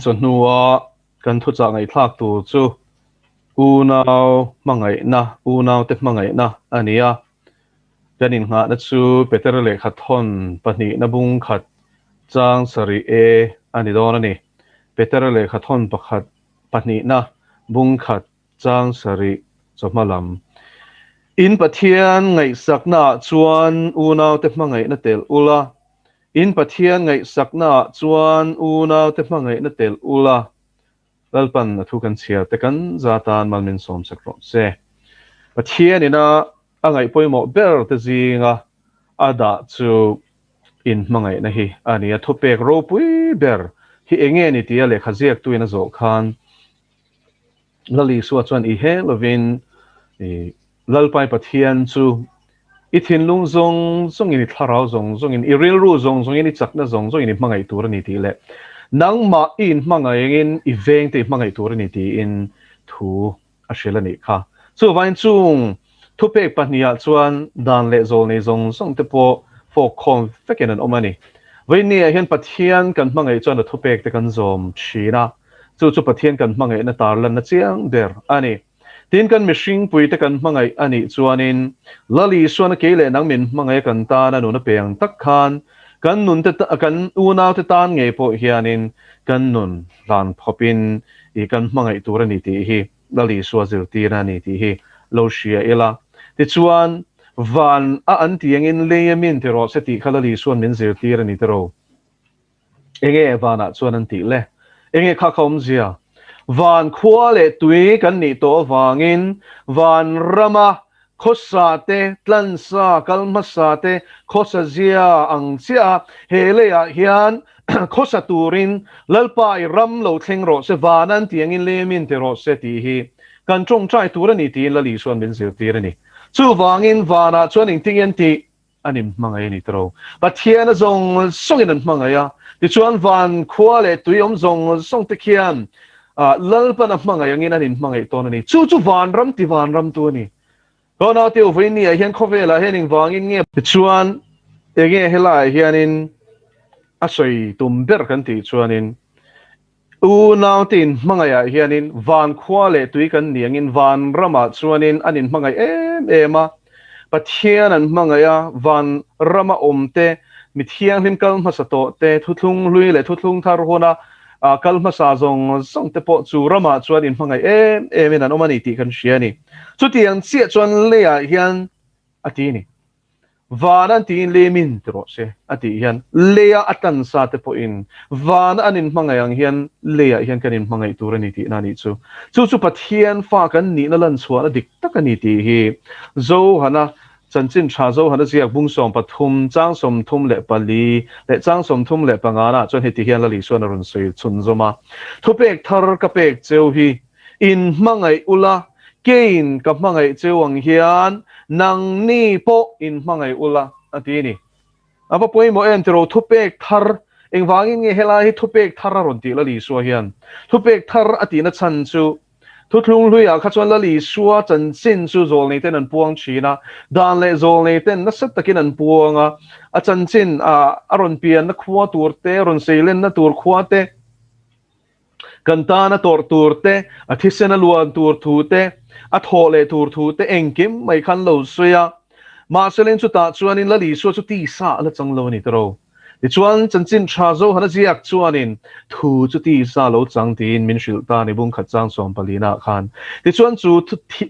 cho nuwa kan thu cha ngai thlak tu chu unau mangai na unau te mangai na ania janin nga na chu peter le khathon pani na bung khat chang sari e ani don ani peter le khathon pakhat pani na bung khat chang sari chomalam in pathian ngai sakna chuan unau te mangai na tel ula in pathian ngai sakna chuan unau te mangai na tel ula lalpan na thu kan chia te kan zatan malmin som sakro se pathian ina angai poimo ber te zinga ada chu in mangai na hi ani a thupek ro pui ber hi enge ni tia le khaziak tuina zo khan lali suwa chuan i he lovin lalpai pathian chu ithin lung zong zong in tharau zong in iril ru zong in chakna zong in mangai tur ni ti le nang ma in mangai in iveng te mangai tur ni ti in thu a shela ni kha chu vain chung thu pek pahnia chuan dan le zol nei zong te po fo khom feken an omani vaini a hian pathian kan mangai chuan thu pek te kan zom thina chu pathian kan mangai na tarlan na chiang der ani tin kan mishing pui te kan mangai ani chuanin lali suan ke le nang min mangai kan ta na nu na peng tak khan kan nun te kan una te tan nge po hianin kan nun lan phopin I kan mangai turani ti hi lali suazil ti na ni ti hi lo shia ela ti chuan van a an tiang in leyamin te ro se ti khalali suan min zir ti rani te ro enge vana chuan an ti le enge kha khom zia van khua le tui kan ni to wangin van rama khosate tlansa kalmasate khosazia angchia helea hian khosaturin lalpai ram lo thlengro se vanan tiangin lemin te ro se ti hi kan chong trai turani ti lali suan bin zir tirani chu wangin vana chuan ing tingyan ti anim mangai ni tro pathian zong songin an mangaya ti chuan van khua le tui om zong song te khian lalpan a mangai angin anin mangai tonani chu van ram tu ni ko na te ovini a hian khovela hening wangin nge chuan enge helai hianin asoi tumber kan ti chuanin u nautin mangaya hianin van khwale tui kan niangin van rama chuanin anin mangai ema pathian an mangaya van rama omte mithiang him kal masato te thuthlung lui le thuthlung thar hona kal masa zong song te po chu rama chuanin mangai em an omani ti kan shiani chu tiang chia chuan le a hian atini van tin lemin tro se ati hian leya atan sa te po in van anin mangayang hian leya hian kanin mangai turani ti nani chu pathian fa kan ni na lan chhuana dik takani ti hi zo hana chanchin tha zo hana ziak bung som pathum chang som thum le pali le chang som thum le pangana chon heti hian lali suan run sei chun zoma thupek thar ka pek cheu hi in mangai ula kein ka mangai chewang hian nang ni po in mangai ula atini apa poi mo entro thupek thar engwangin nge hela hi thupek thar ron ti lali suwa hian thupek thar atina chan chu thutlung lui a khachwan lali suwa chan sin chu zol nei ten an puang china dan le zol nei ten na sat takin an puanga a chan chin aron pian na khwa turte ron seilen na tur khwate kantana tor turte athisena luan tur thute a thole tur thute engkim mai khan lo suya ma selen chu ta chuanin lali suwa chu ti sa la changlo ni tro ti chuan chanchin tha zo hana jiak chuanin thu chu ti sa lo chang tin min shil ta ni bung khat chang som palina khan ti chuan chu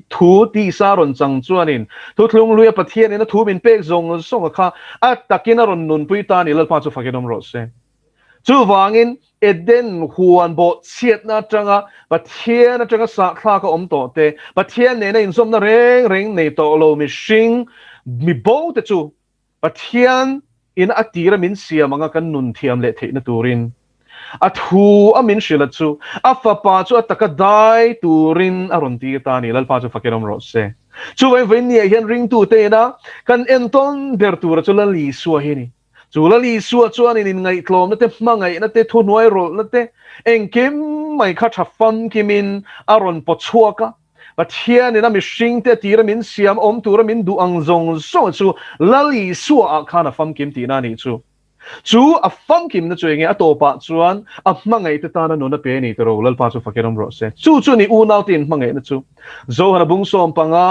thu ti sa ron chang chuanin thu thlung luya pathian ina thu min pek zong song kha a takina ron nun pui ta ni lalpa chu fakenom ro se chu wangin eden huan bo chiat na tanga pathian na tanga sa kha ka om to te pathian ne na in som na reng nei to lo mi shing mi bo te chu pathian in atira min sia manga kan nun thiam le the na turin athu amin shila chu afa pa chu ataka dai turin aron ti ta ni lalpa chu fakenom ro se chu vai ni hian ring tu te na kan enton ber tur chu la li suwa hi ni chulali suwa chuan in ngai tlom na te mangai na te thu noi rol na te engkim mai kha thafam kimin aron po chuaka pathian ina mi shing te tira min siam om tura min du ang zong so chu lali suwa khana fam kim ti na ni chu chu a fam kim na chuenge a to pa chuan a hmangai te ta na no na pe ni tero lal pa chu fakerom ro se chu ni u nau tin hmangai na chu zo hana bung som panga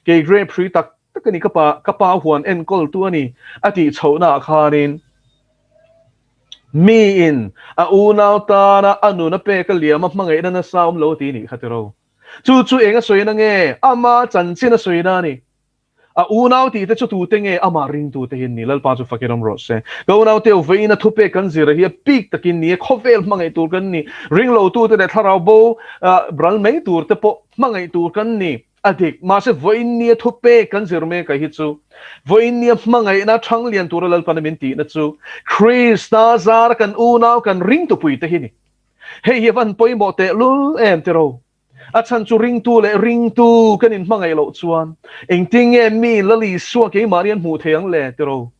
ke gre pri tak takani kapa huan en kol tu ani ati chona kharin mi in a u nau ta na anu na pe ka liam hmangai na saum lo ti ni khatero chu enga soina nge ama chanchin a soina ni a unau ti te chu tu te nge ama ring tu te hin ni lal pa chu fakiram ro se go nau te veina thupe kan zira hi pik takin ni khovel mangai tur kan ni ring lo tu te de tharau bo bral mei tur te po mangai tur kan ni adik ma se vein ni thupe kan zir me ka hi chu vein ni mangai na thang lian tur lal pan min ti na chu krista zar kan unau kan ring tu pui te hi ni hei hi van poi mo te lul em te ro a chan chu ring tu kan in mangai lo chuan eng ting e mi lali suwa ke marian mu theng le tero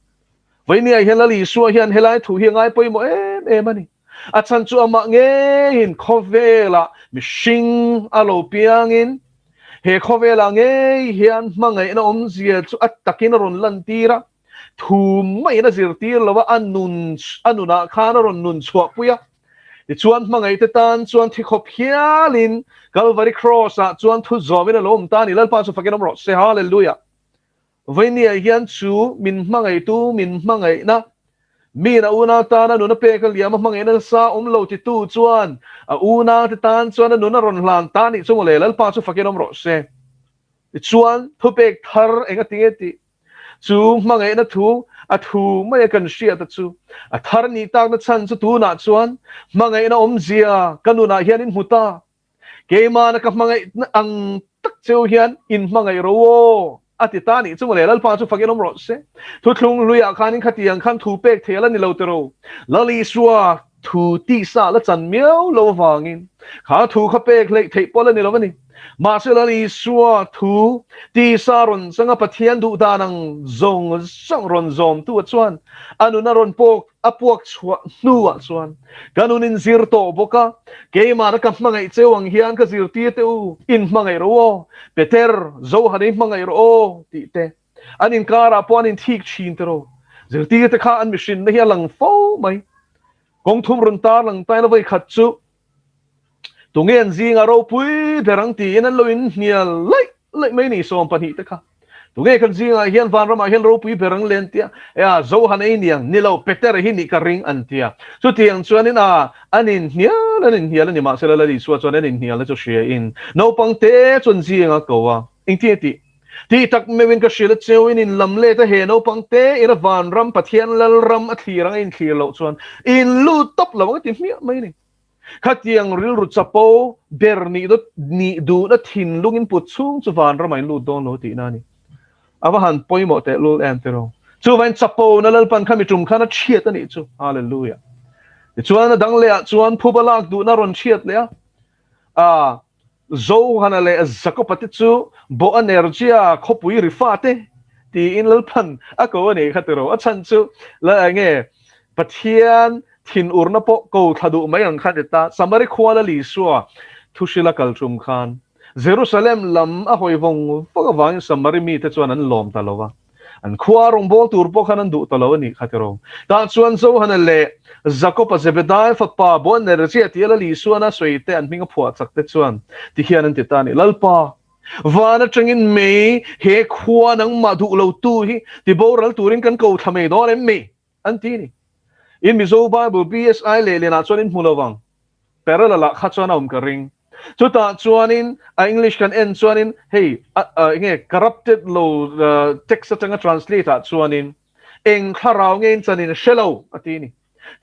vai ni ai hen lali suwa hian helai thu hi ngai poi mo em ani a chan chu ama nge hin khovela mi shing alo piangin he khovela nge hian mangai na om zia chu at takin ron lan tira thu mai na zir tir lawa anuna khana ron nun chwa puya chuan mangai te tan chuan thi khop hialin Calvary cross a chuan thu zomina lom ta ni lalpa chu fakenom ro se hallelujah venia hian chu min mangai na mi na una ta na nu na pe ka liam mangai na sa lo ti tu chuan a una te tan chuan nu na ron hlan ta ni chu le lalpa chu fakenom ro se chuan thu pek thar enga tingeti chu mangai na thu a thu mai kan sia ta chu a thar ni tak na chan chu tu na chuan mangai na zia kanuna hian in huta ke ma na ka mangai ang tak cheu hian in mangai ro ati ta ni chu le lal pa chu fakenom ro se thu thlung luya khanin khatiang khan thu pek thela ni lo tero lali suwa thu ti sa la chan miao lo wangin kha thu kha pek le thei pol ni lo ni ma se lali suwa thu ti sa ron sanga pathian du da nang zong song ron zom tu chuan anu na ron pok apuak chwa nuwa chuan kanunin zir to boka ke ma na ka mangai chewang hian ka zir ti te u in mangai ro peter zo hani mangai ro ti te anin kara pon in thik chin te ro zir ti te kha an machine na hi lang fo mai kong thum run tar lang tai la vai khat chu tungen zinga ro pui berang ti in an loin hnial lai mai ni som pani te kha tunge kan zinga hian van rama hian ro pui berang len tia ya zo han ei niang nilo peter hi ni ka ring an tia so tiang chuanin anin hnial ni ma sela la di suwa chuan anin hnial la chu share in no pang te chun zinga ko wa ing ti tak mewin ka shila chewin in lamle ta he no pang te ira van ram pathian lal ram a thirang in thir lo chuan in lu top lo ti mi mai ni khatiang ril ru chapo ber ni du na thin lungin put chung chu van ramai lu don lo ti na ni ava han poimo te lul entero chu van chapo na lal pan khami tum khana chiat ani chu hallelujah chuan dang le chuan phubalak du na ron chiat le a zo hana le zakopati chu bo energia khopui rifate ti in lal pan a ko ni khatero a chan chu la nge pathian thin urna po ko thadu mai ang khan ta samari khwala li suwa thushila kalchum khan jerusalem lam a hoivong pogawang samari mi te chuan an lom talowa an khwarong bol tur po khan an du talowa ni khatero ta chuan zo hanale zakopa zebedai fa pa bon energy atiala li suana soite an minga phua chakte chuan ti hian an ti tani lalpa vana changin me he khwa nang ma du lo tu hi ti boral turin kan ko thamei don em me an ti ni in mizo bible bsi le na chuan in mulawang parallel kha chuan ka ring chuta chuanin english kan en chuanin hey nge corrupted lo text atanga translator chuanin eng kharau ngen chanin shelo atini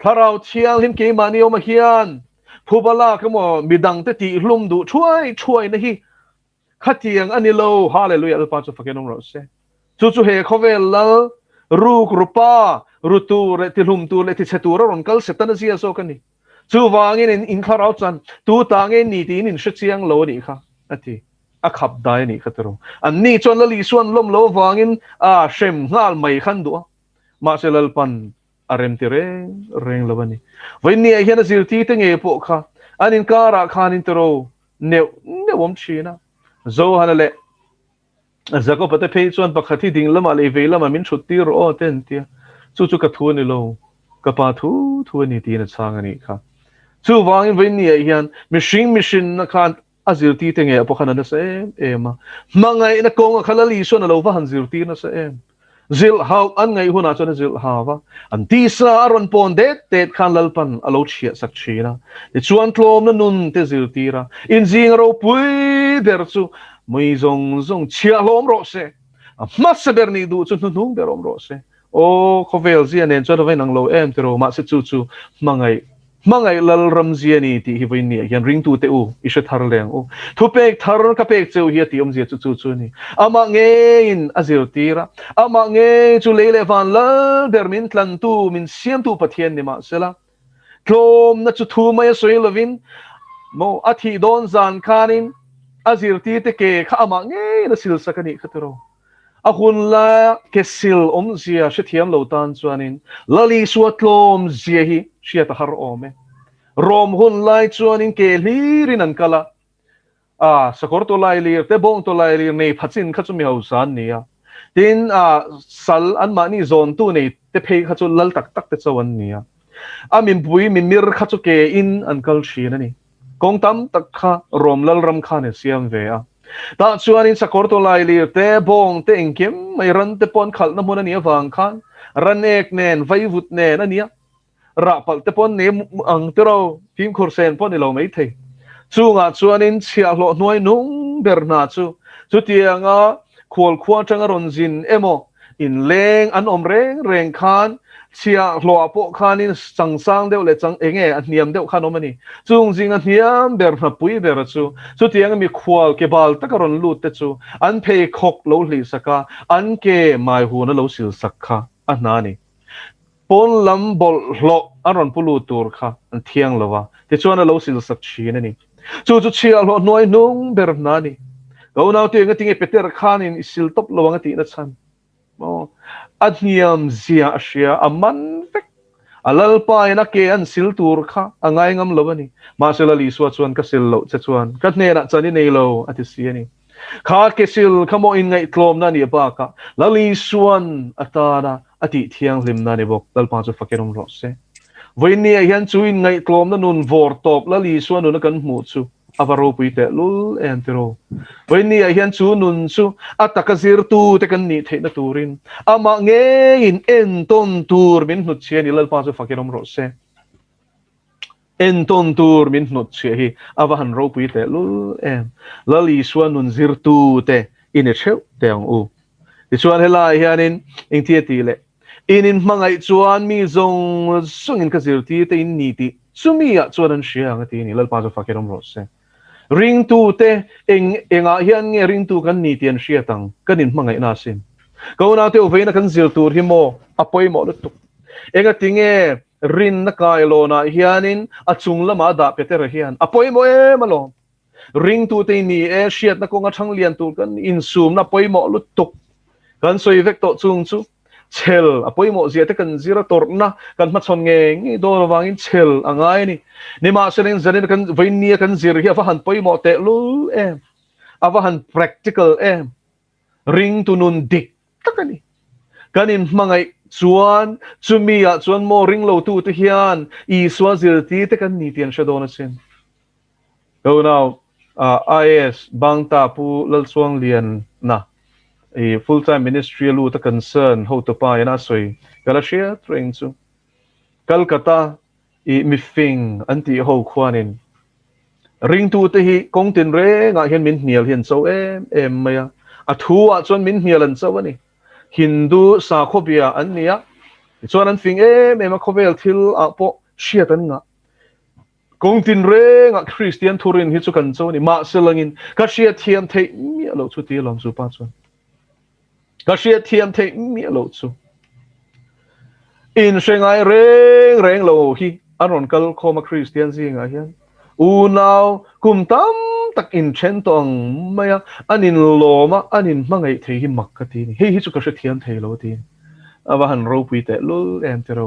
kharau chial hin ke mani oma hian phubala kamo midang te ti hlum du chuai na hi khatiang anilo hallelujah alpa chu fakenom ro se chu he khovel lal ruk rupa rutu re tilhum tu le ti chetura ron kal setana sia so kani chu wangin in kharau chan tu tangen ni tin in shichiang lo ni kha ati a khap dai ni khatero an ni chon la li suan lom lo wangin a shem ngal mai khan du ma selal pan arem ti reng lawani vain ni hian zir ti te nge po kha anin kara khanin tero ne wom china zo hanale zako pate pe chuan pakhati ding lama le ve lama min chutti ro ten tia chu ka thu ni lo kapa thu ni ti na chang ani kha chu wangin vein ni hian machine na khan azir ti te nge apo khana na se ema mangai na kong khalali so na lo va han zir ti na se em zil how an ngai huna chona zil hawa an ti sa aron pon det khan lalpan alo chia sak china ti chuan tlom na nun te zil tira in jing ro pui der chu mui zong chia lom ro se mas ber ni du chu nung berom ro se o khovel zia nen chona vai nang lo em te ro ma se chu mangai lal ram zia ni ti hi vai ni hian ring tu te u isha thar leng u thu pek thar ka pek cheu hi ti om zia chu ni ama nge in azir tira ama nge chu leile van lal bermin tlan tu min siam tu pathian ni ma sela tlom na chu thu mai soi lovin mo athi don zan khanin azir ti te ke kha ama nge na sil sakani khatro a hun la ke sil om zia shethiam lo tan chuanin lali suatlom zia hi sia ta har ome rom hun lai chuanin ke hlirin an kala a sakor to lai lir te bong to lai lir nei phachin kha chu mi ho san nia tin a sal an mani zon tu nei te phei kha chu lal tak te chawan nia a min bui min mir kha chu ke in an kal shin ani kong tam tak kha rom lal ram kha ne siam ve a ta chuanin sakor to lai lir te bong te engkem mai ran te pon khal na mon ani awang khan ran ek nen vai vut nen ania ra pal te pon ne ang tero phim khur sen pon ni lo mai thei chu nga chuanin chia lo noi nung berna chu tianga khol khwa tanga ron jin emo in leng an om reng khan chia lo apo khanin changsang deuh le chang enge an niam deuh khan omani chung jing an niam ber na pui ber chu tianga mi khwal ke bal takaron lut te chu an phei khok lo hli saka an ke mai hu na lo sil sakha anani pon lam bol hlo aron pulu tur kha an thiang lova ti chuan a lo sil sak chin ani chu chia lo noi nung ber na ni go naw ti nga tinge peter khan in sil top lo nga ti na chan mo adniam zia asia aman vek alal pa ina ke an sil tur kha angai ngam lo ani ma sela li suat chuan ka sil lo che chuan ka ne na chani nei lo ati si ani kha ke sil khamo in ngai tlom na ni ba ka lali suan atana ati thiang lim na ni bok dal pa chu fakerum ro se voini hian chu in ngai tlom na nun vor top lali suan nu na kan mu chu avaro puite lul entero voini hian chu nun chu atakazir tu te kan ni the na turin ama nge in en ton tur min nu chen ilal pa chu fakerum ro se en ton tur min nu che hi avahan ro puite lul em lali suan nun zir tu te in e cheu te ang u ti chuan hela hianin ing ti ti le inin mangai chuan mi zong sungin ka zir ti te in ni ti sumia chuan an shia nga ti ni lal pa chu fakerum ro se ring tu te enga hian nge ring tu kan ni tian shia tang kanin mangai na sin ko na te oveina kan zir tur hi mo apoi mo lutuk enga tinge rin na kai lo na hianin achung lama da peter hian apoi mo e malo ring tu te ni e shiat na ko nga thang lian tu kan in sum na poi mo lutuk kan soi vek to chung chu chel apoi mo zia te kan zira tor na kan ma chon nge ngi do wangin chel angai ni ma senin zanin kan vainia kan zir hi fa han poi mo te lu em ava han practical em ring tu nun dik takani kanin mangai chuan chumia chuan mo ring lo tu te hian I swazir ti te kan ni tian shadona sin go now is bangta pu lal chuang lian na a full-time ministry lu ta concern ho to pa yana soi galashia train chu Calcutta I mifing anti ho khwanin ring tu te hi kong tin re nga hian min hnial hian so em maya athua chon min hnial an so ani Hindu sa khobia an nia chuan an fing em a khovel thil a po shiat an nga kong tin re nga Christian thurin hi chu kan so ni ma selangin ka shia thiam thei mi lo chu ti lom chu pa chuan ka shia thiam thei mi lo chu in shengai reng lo hi aron kal khoma Christian zinga hian u now kum tam tak in chen tong maya anin loma anin mangai thei hi makkati ni hi chu ka shia thiam thei lo ti awahan ro pui te lul em te ro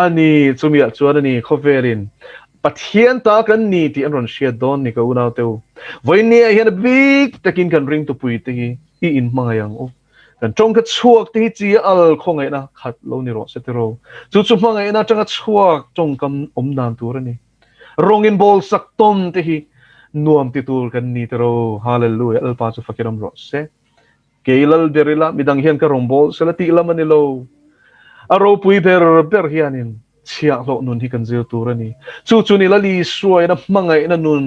ani chumia chuan ani khoverin pathian ta kan ni ti aron shia don ni ka u now teu voini hian big takin kan ring to pui te hi I in mangayang o kan trong ka chuak ti chi al khong ai na khat lo ni ro se te ro chu chu mang ai na changa chuak trong kam om dan tur ni rongin bol sak tom te hi nuam ti tur kan ni te ro hallelujah al pa chu fakiram ro se keilal derila midang hian ka rong bol sela ti lam ani lo aro pui ber hianin chiak lo nun hi kan zil tur ani chu chu ni la li suai na mangai na nun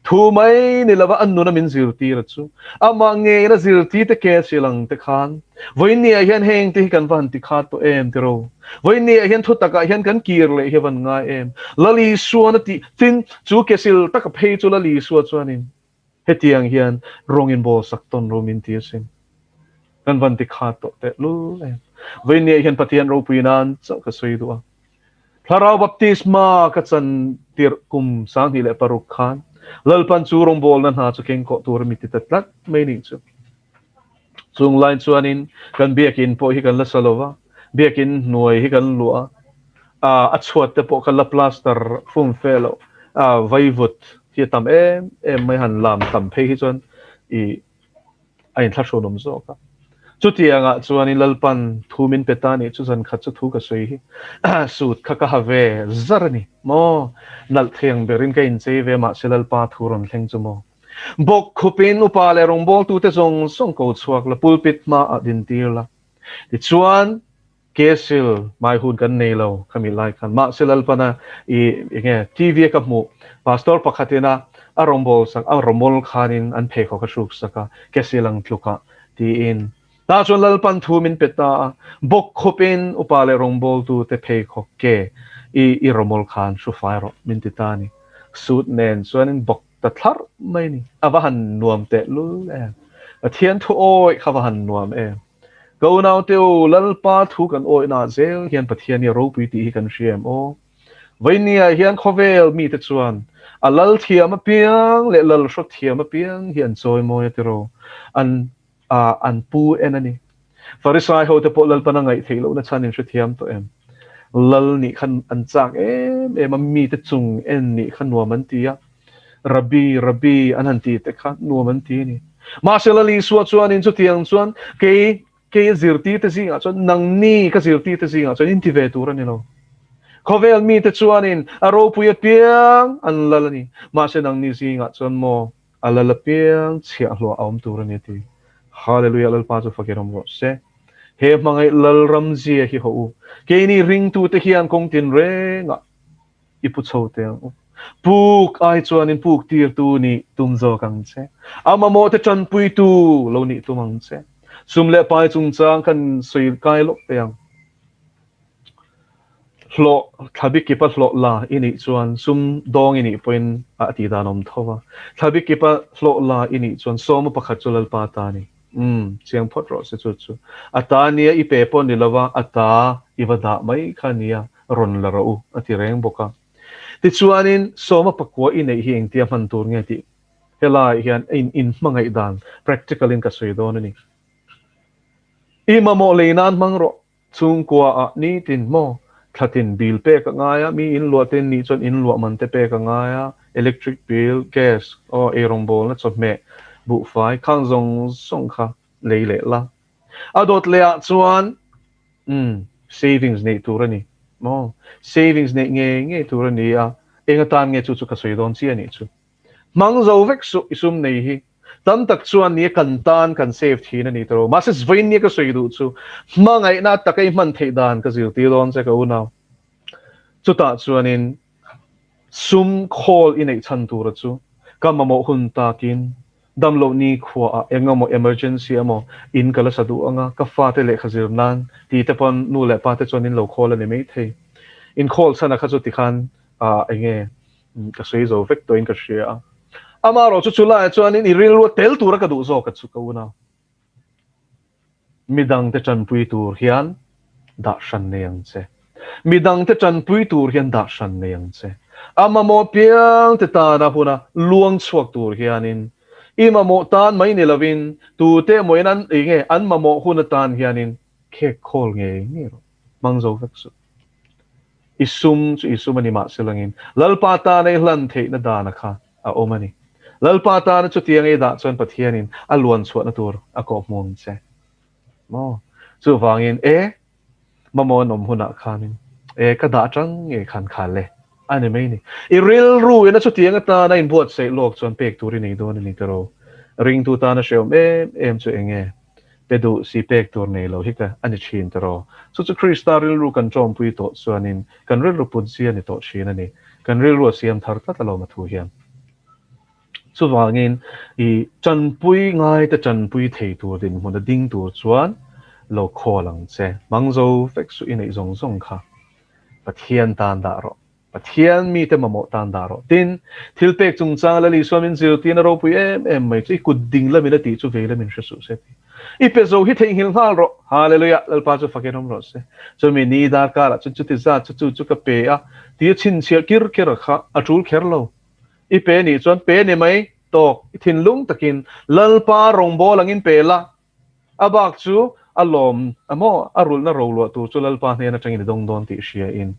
thu mai ni lava an nun min zil ti ra chu ama nge na zil ti te ke silang te khan voi ni hian heng te kan van ti khat to em te ro voi ni hian thu taka hian kan kir le he van nga em lali suana ti tin chu ke sil taka phei chu lali suwa chuanin hetiang hian rongin bol sak ton ro min ti sin kan van ti khat to te lu em voi ni hian pathian ro puinan chau ka soi du Tharau baptisma ka chan tir kum sang hi le paruk khan lalpan chu rong bol nan ha chu keng ko tur mi ti tatlat mai ni chu chung line chuanin kan biakin po hi kan la salova biakin nuai hi kan lua a chuat te po kan la plaster fum felo vaivut hi tam em mai han lam tam phei hi chuan I ain thla shonom zo ka chutianga chuanin lalpan thumin petani chu zan khat chu thu ka soi hi sut kha ka have zarani mo nal theng berin ka in chei ve ma selal pa thuron thleng chu mo bok khupin upale rong bol tu te zong song ko chuak la pulpit ma adin tirla ti chuan kesil mai hun kan nei lo khami lai khan ma selal pana nge tv ka mu pastor pakhatina a rong bol sang a romol khanin an phe kho ka shuk saka kesilang thluka ti in ta chuan lalpan thumin peta bok khupin upale rong bol tu te phe kho ke I romol khan su fairo min ti tani suit nen chuanin bok ta thlar mai ni avahan nuam te lu a thian thu oi khavahan nuam go now teu lalpa thu kan oi na zel hian pathian ni ro pui ti kan siam o vainia hian khovel mi te chuan a lal thiam a piang le lal shot thiam a piang hian choi moi te ro an pu enani farisai ho te po lal pana ngai theilo na chanin shu thiam to lal ni khan an chak mi te chung en ni khan nuam an tia Rabbi an han ti te kha nuam an ti ni ma selali suat chuan in chu tiang chuan ke zirti te zinga chuan nang ni ka zirti te zinga chuan in ti ve tur ani lo khovel mi te chuan in aro puya piang an lalani ma se nang ni zinga chuan mo alala piang chia hlo aum tur ani ti hallelujah lal pa chu fakiram ro se he mangai lal ramzi hi ho ke ni ring tu te hian kong tin renga ipu chho te puk ai chuan in puk tir tu ni tumzo kang che ama mo te chan pui tu lo ni tu mang che sumle pai chung chang kan soi kai lok peang hlo thabi kipa hlo la ini chuan sum dong ini point a ti danom thowa thabi kipa hlo la ini chuan som pakhat chulal pa ta ni chiang phot ro se chu chu ata nia I pe pon ni lawa ata iwada mai khania ron la ro ati reng boka ti chuanin soma pakwa in ei hing ti man tur nge ti helai hian in mangai dan practical in ka soi don ni imamo leinan mangro chung kwa a ni tin mo thatin bill pe ka ngaya mi in lo ten ni chon in lo man te pe ka ngaya electric bill gas o erong bol na chot me bu fai khang zong song kha leile la adot le a chuan savings nei turani mo savings nei nge turani a enga tan nge chu chu ka soi don chi ani chu mang zo vek su isum nei hi tam tak chuan ni kan tan kan save thina ni tro ma se zvein ni ka soi du chu mangai na takai man thei dan ka zil ti don che ka una chu ta chuan in sum call in ei chan tur chu kamamo hun takin damlo ni khwa engamo emergency amo in kala sadu anga ka fa te le khazir nan ti te pon nu le pa te chon in lo call ani me thei in call sana kha chu ti khan enge ka sei zo vek to in ka share amaro chu chula chuan in real wo tel tur ka du zo ka chu ka una midang te chan pui tur hian da shan ne yang che midang te chan pui tur hian da shan ne yang che amamo piang te ta na huna luang chuak tur hian in imamo tan mai ni lovin tu te moinan nge an mamo huna tan hian in khe khol nge ro mangzo vek su isum ani ma selangin lalpa ta nei hlan the na dana kha a omani lalpa ta na chu tiang e da chuan pathianin alwan chuat na tur a ko mong che mo chu wangin mamon huna khanin kada tang khan khale ani mai ni I real ru ina chu tiang ta na in buat sei lok chon pek turi nei don ni tero ring tu ta na shom em chu enge pedu si pek tur nei lo hika ani chin tero chu krista real ru kan chom pui to chuanin kan real ru pun si ani to chin ani kan real ru siam thar ta lo ma thu hian chu wangin I chan pui ngai ta chan pui thei tur din mon da ding tur chuan lo kholang che mangzo fek su in ei zong zong kha pathian tan da ro pathian mi te mamo tan da ro tin thil pek chung chang la li swamin zil tin ro pui em mai chi kud ding la min ti chu ve la min su se I pe zo hi thei hil hal ro hallelujah lal pa chu fakenom ro se so mi ni da ka la chu ti za chu ka pe a ti chin cher kir kir kha atul kher lo I pe ni chuan pe ni mai tok thin lung takin lal pa rong bo langin pe la abak chu alom amo arul na rolo tu chulal pa ne na tangin dong don ti sia in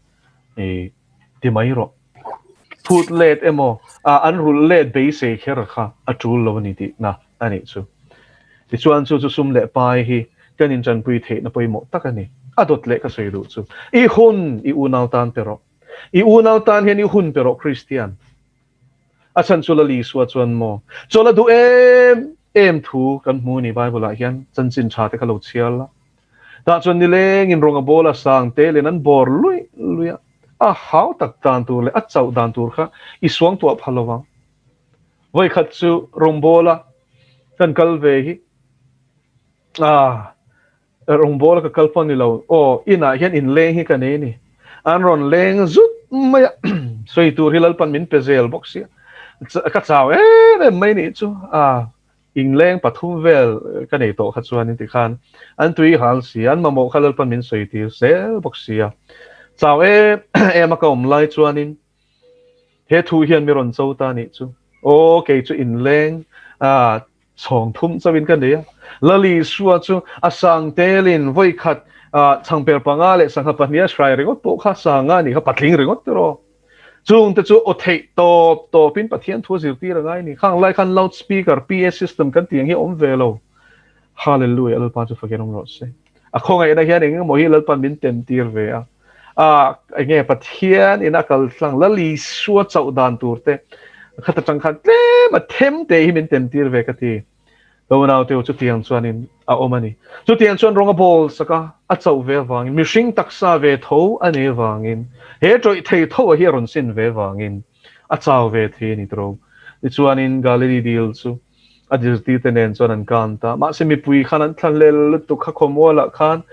ti mai ro put let emo an rul let be se kher kha atul lo ni ti na ani chu ti chuan chu sum le pai hi kanin chan pui the na poi mo takani adot le ka sei du chu I hun I unaw tan pero I unaw tan hen I hun pero Christian achan chula li suwa chuan mo chola du em thu kan mu ni bible ah hian chan chin tha te khalo chial la ta chuan ni leng in ronga bola sang te le nan bor lui a how tak tan tur le a chau dan tur kha I suang tu phalowang voi khat chu rong bola kan kal ve hi rong bola ka kalpon ni lo ina hian in leng hi kan ni an ron leng zut maya soi tur hilal pan min pezel box ya ka chau mai ni chu in leng pathum vel ka nei to kha chuan in ti khan an tui hal si an mamo khalal pan min soi ti sel boxia chau em ka om lai chuan in he thu hian mi ron chau ta ni chu ke chu in leng chong thum chawin ka nei lali suwa chu asang telin voi khat changper panga le sangha pahnia shrai ringot po kha sanga ni kha patling ringot ro chung te chu o thei to pin pathian thu zir ti rangai ni khang lai khan loudspeaker PA system kan tiang hi om velo hallelujah al pa chu fakenom ro se a khongai na hian eng mo hi lal pan min tem tir ve nge pathian ina kal tlang lali suwa chau dan turte khata chang khan tle ma them te hi min tem tir ve ka ti lo naw te chu tiang chuan in omani chu tiang chuan ronga bol saka a chau ve wangin mihring taksa ve tho ane wangin he troi thei tho hi ron sin ve wangin a chau ve thi ni tro ni chuan in gallery deal chu a dir ti tenen chuan an kanta ma semi pui khan an thlan lel tu kha khomwala khan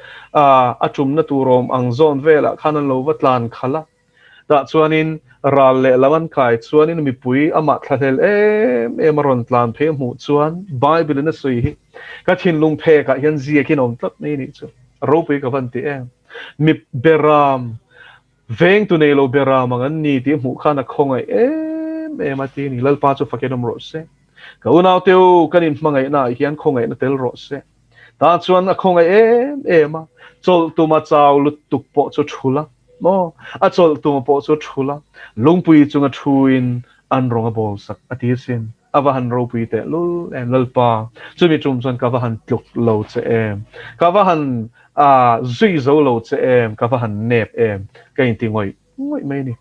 a chum na turom ang zon vela khan an lo watlan khala da chuan in ral le lawan kai chuan in mi pui ama thlathel ron tlan phe mu chuan bible na sui hi ka thin lung phe ka hian zia kin om tlap nei ni chu ro pui ka van ti mi beram veng tu nei lo beram ang an ni ti mu khana khongai ati ni lal pa chu fakenom ro se ka unaw teu kanin mangai na hian khongai na tel ro se ta chuan a khongai ma chol tu ma chaw lut tuk po chu thula mo a chol tu po chu thula lungpui chunga thuin an ronga bol sak ati sin avahan ro pui te lul lalpa chumi chum chuan kavahan tluk lo che kavahan zui zo lo che kavahan nep kain ti ngoi mai ni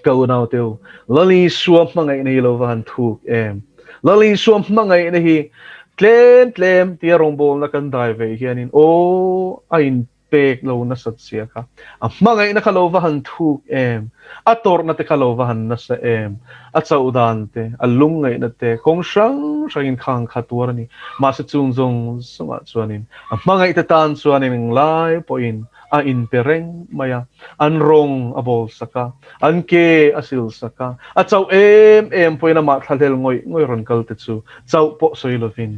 ka unaw teu lali suam mangai nei lo van thuk lali suam mangai nei hi tlem ti rong bol na kan dai ve hianin ain pek lo na sat sia ka mangai na khalova han thuk ator na te khalova han na sa a chaudan te alungai na te kong sang khang khatwar ni ma sa chung jong sunga chuanin mangai te tan chuanin lai point in pereng maya an rong abol saka an ke asil saka a chau poina ma thalel ngoi ron kal te chu chau po soilovin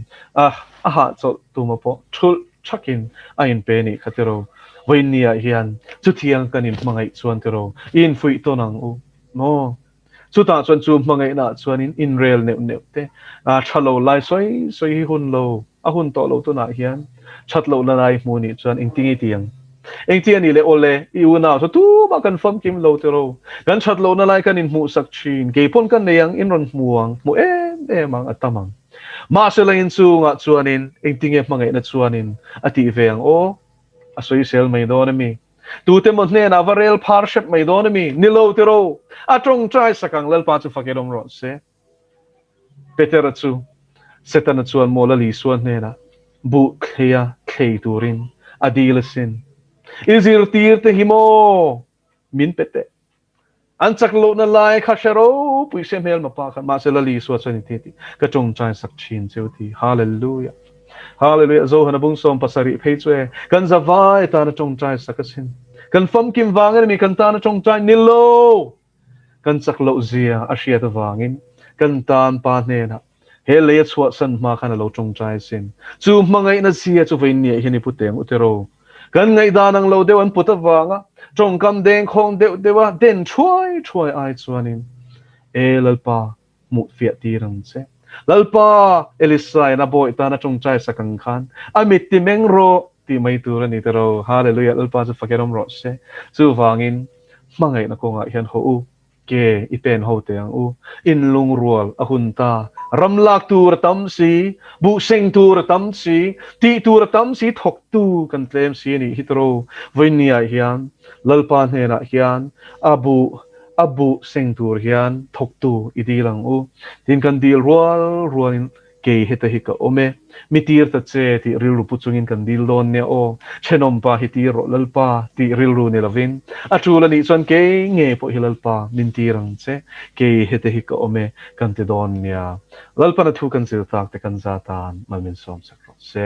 ha chau tuma po thul chakin in pe ni khatero voinia hian chu thiang kanin mangai chuan tero in fui to nang no chu ta chuan chu mangai na chuanin in rel ne te thalo lai soi hun lo a hun to lo to na hian thatlo la nai mu ni chuan in tingi tiang eng ti ani le ole I una so tu ma confirm kim lo tero kan chat lo na lai kan in mu sak chin ke pon kan neyang in ron muang mu mang atamang ma se lain chu nga chuanin engtinge mangai na chuanin ati veng o asoi sel mai do na mi tu te mon ne na varel parship mai do na mi nilo tero atong trai sakang lal pa chu fakedom ro se Peter chu setan chuan mola li suan ne na bu khia khei turin adilasin izir tir te himo min pete anchak lo na lai khashero puise mel mapa khan ma se la li suan chani ti ka chong chai sak chin cheu ti hallelujah hallelujah zo hana bung som pasari phei chwe kan zawai ta na chong chai sakasin kan fam kim wangen mi kan ta na chong chai nilo kan chak lo zia asia ta wangin kan tan pa ne na he le chwa san ma khan lo chong chai sin chu mangai na sia chu vein ni hini puteng utero kan ngai da nang lo dewan puta wanga chong kam deng khong de dewa den choi ai chuanin e lalpa mu fiat ti rang che lalpa elisai na boy ta na chong chai sakang khan amit ti meng ro ti mai tu ra ni tero hallelujah lalpa chu fakerom ro se chu wangin mangai na ko nga hian ho u ke ipen ho te ang u in lung rual a hun ta ramlak tur tam si bu seng tur tam si ti tur tam si thok tu kan tlem si ni hitro voinia hian lalpa hena hian abu seng tur hian thok tu idilang u tin kan dil rual ke heta hika ome mitir ta che ti rilru puchungin kan dil don ne o chenom pa hiti ro lalpa ti rilru ne lavin atula ni chon ke nge po hilalpa mintirang che ke heta hika ome kan te don nia lalpa na thu kan zil tak te kan zatan malmin som sakro se